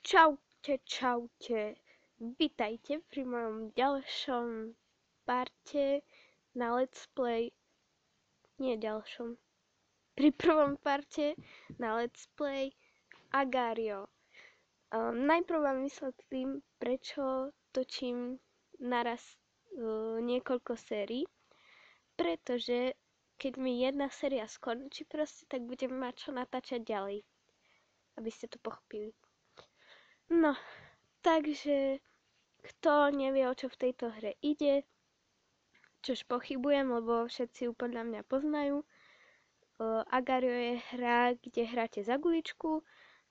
Čaute, čaute. Vítajte pri mojom ďalšom parte na Let's Play. Nie ďalšom. Pri prvom parte na Let's Play Agario. Najprv vám vysvetlím, prečo točím naraz niekoľko sérií. Pretože keď mi jedna séria skončí proste, tak budem mať čo natáčať ďalej. Aby ste to pochopili. No, takže kto nevie, o čo v tejto hre ide, čož pochybujem, lebo všetci ju podľa mňa poznajú. Agario je hra, kde hráte za guličku,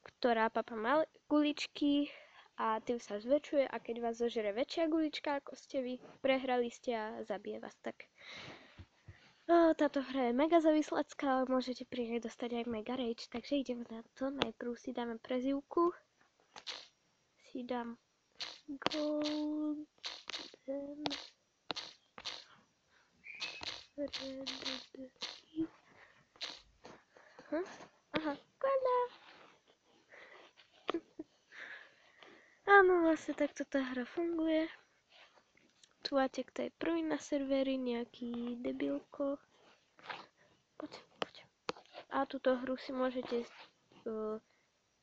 ktorá papá má guličky a tým sa zväčšuje a keď vás zožere väčšia gulička, ako ste vy, prehrali ste a zabije vás tak. Táto hra je mega závislacká, ale môžete pri nej dostať aj mega rage, takže ideme na to. Najprv si dáme prezývku. Si dám Golden Red. Aha, koľa. Áno, vlastne takto tá hra funguje. Tu máte, kto je prvý na serveri, nejaký debilko. Poď. A túto hru si môžete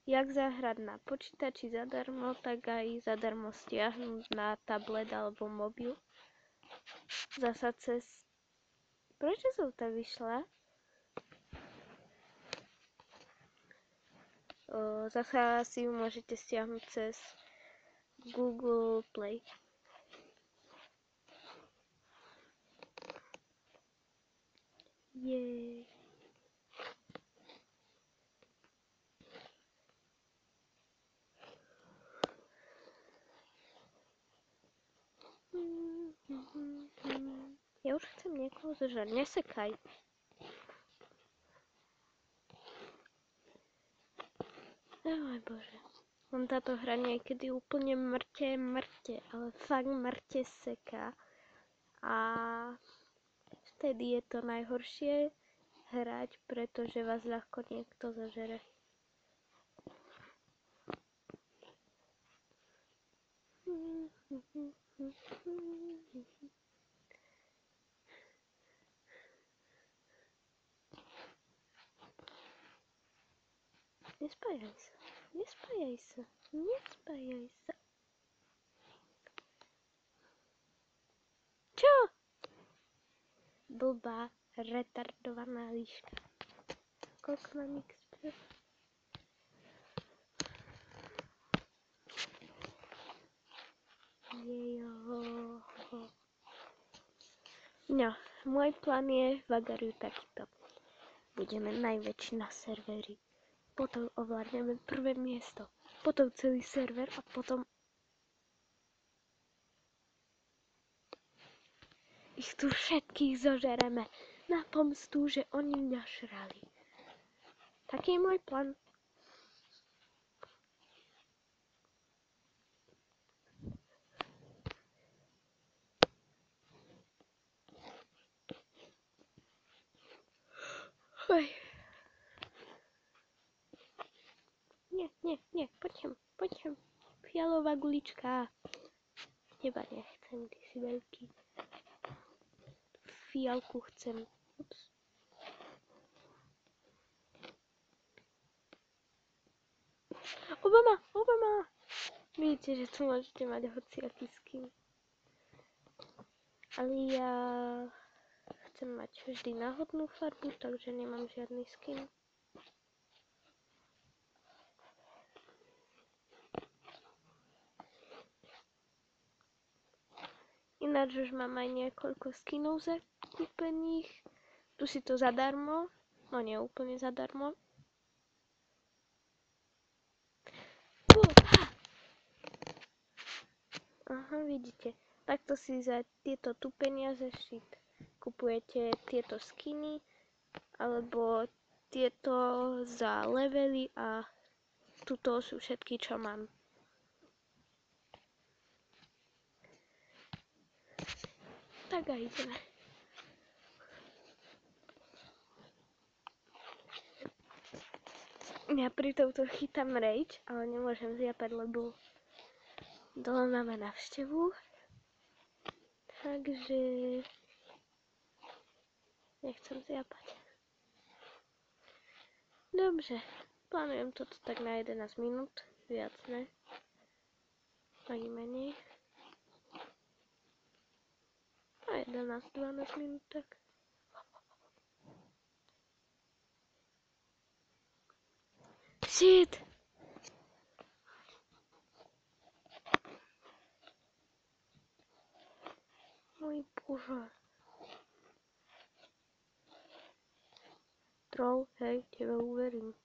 jak zahrať na počítači zadarmo, tak aj zadarmo stiahnuť na tablet alebo mobil. Zasa cez... Prečo som tam vyšla? Zasa si ju môžete stiahnuť cez Google Play. Jej. Ja už chcem niekoho zožrať, nesekaj. Oj bože. On táto hra niekedy úplne mŕte, ale fakt mŕte seká. A vtedy je to najhoršie hrať, pretože vás ľahko niekto zožere. Nespájaj sa. Čo? Blbá, retardovaná líška. Koľko mám XP? No, môj plán je v Agariu takýto. Budeme najväčší na serveri. Potom ovládneme prvé miesto. Potom celý server a potom ich tu všetkých zožereme na pomstu, že oni mňa šrali. Taký je môj plán. Oj. Nie, poď sem. Fialová gulička. Teba nechcem, ty si veľký. Fialku chcem. Ups. Obama! Vidíte, že tu môžete mať hociaký skin. Ale ja chcem mať vždy náhodnú farbu, takže nemám žiadny skin. Ináč už mám aj niekoľko skinov zakúpených. Tu si to zadarmo. No nie úplne zadarmo. Aha, vidíte. Takto si za tieto tu peniaze si kupujete tieto skiny. Alebo tieto za levely a tuto sú všetky, čo mám. Tak a ideme. Ja pri tomto chytám rage, ale nemôžem zjapať, lebo dole máme návštevu. Takže nechcem zjapať. Dobře, plánujem toto tak na 11 minút, viac ne, ani menej. A 11-12 minút tak. Shit! Môj bože. Troll, hej, tebe uverím.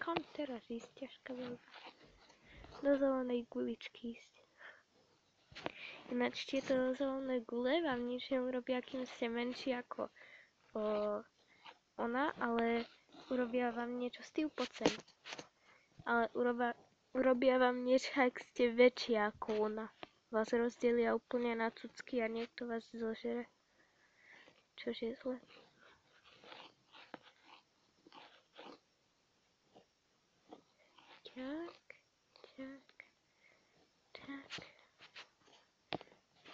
Kam teraz ísť? Ťažká voľba. Do zelenej guličky ísť. Ináč tieto zelené gule vám nič neurobia, kým ste menší ako ona, ale urobia vám niečo s tým poď sem. Ale urobia vám niečo, ak ste väčší ako ona. Vás rozdelia úplne na cucky a niekto vás zožere. Čož je zle. Tak.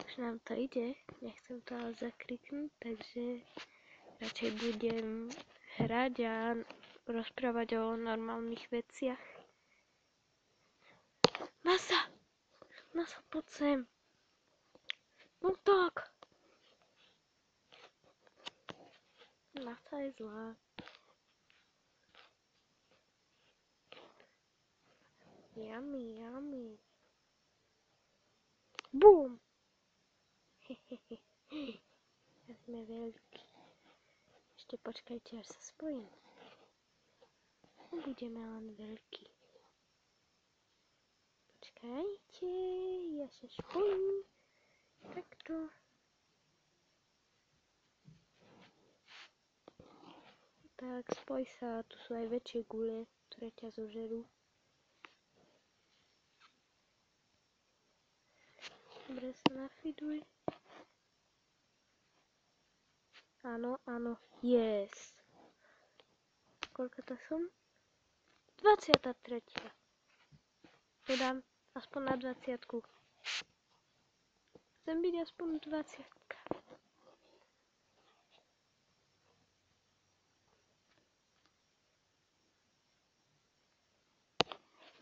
Už nám to ide, nechcem to ale zakriknúť, takže radšej budem hrať a rozprávať o normálnych veciach. Nasa, poď sem. No tak. Nasa je zlá. Yummy. Bum. Sme veľkí. Ešte počkajte, až sa spojím. Budeme len veľkí. Počkajte, ja sa spojím. Takto. Tak, spoj sa, tu sú aj väčšie gule, ktoré ťa zožerú. Dobre sa nafiduj. Áno, yes. Koľko to som? 23. Dodám aspoň na 20. Chcem byť aspoň 20.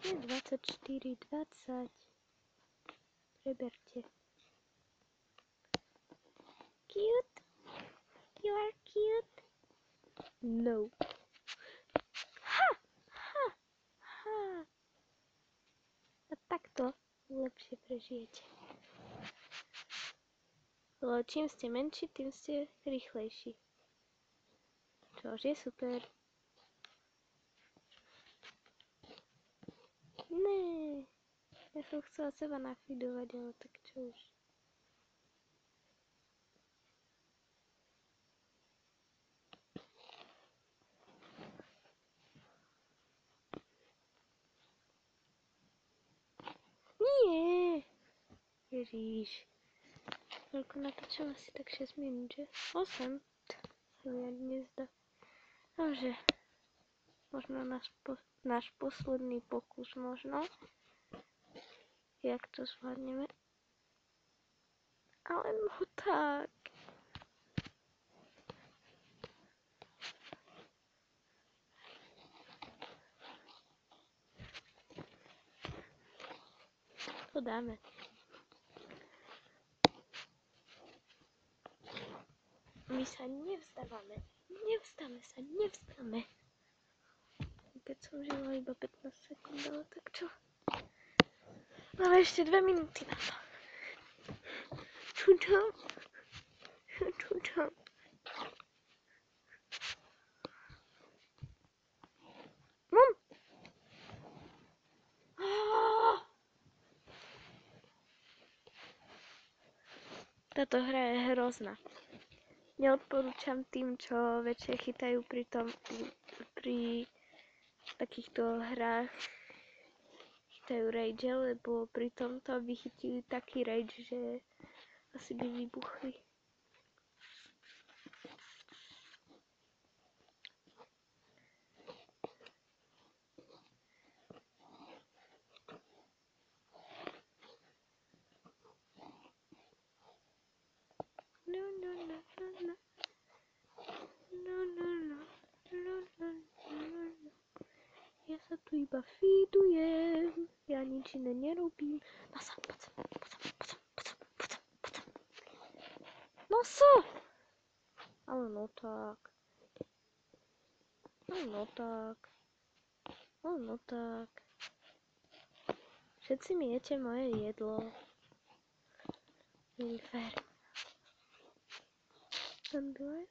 Je 24, 20. Preberte. Cute. You are cute. No. Ha. A takto lepšie prežijete. Lebo čím ste menší, tým ste rýchlejší. Čož je super. Ne. Ja som chcela seba nafidovať, ale tak čo už. Nie. Ježíš. Koľko natáčam? Asi tak 6 minút, že? 8. Sa mi ani nezdá. Takže, možno náš posledný pokus možno. Jak to zvládneme. Ale no tak. To dáme. My sa nevzdávame. Nevzdáme. Keď som žila iba 15 sekúnd, ale tak čo? Máme ešte 2 minúty na to. Čučo. Táto hra je hrozná. Neodporúčam tým, čo väčšie chytajú pri takýchto hrách nechytajú rage, lebo pri tomto vychytili taký rage, že asi by vybuchli. No, no, no, no, no. No, no, no, no, no, no, no. Ja sa tu iba feedujem, ja nič iné nerobím. No sa, poď sem. No sa! Ale no tak. No tak. No tak. Všetci mi jete moje jedlo. Není fér. Ten druhý?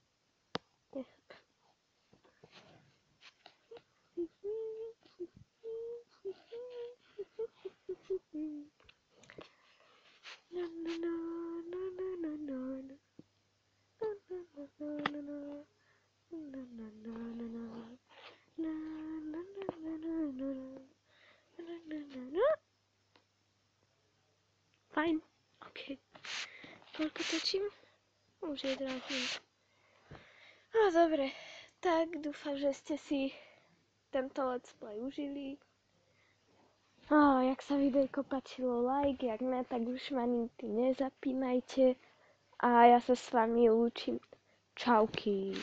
Fajn, ok. Koľko točím? Už 11 minút. No dobre, tak dúfam, že ste si tento let's play užili. Jak sa videjko páčilo, like, jak ne, tak už ma nikdy nezapínajte. A ja sa s vami lúčim. Čauky.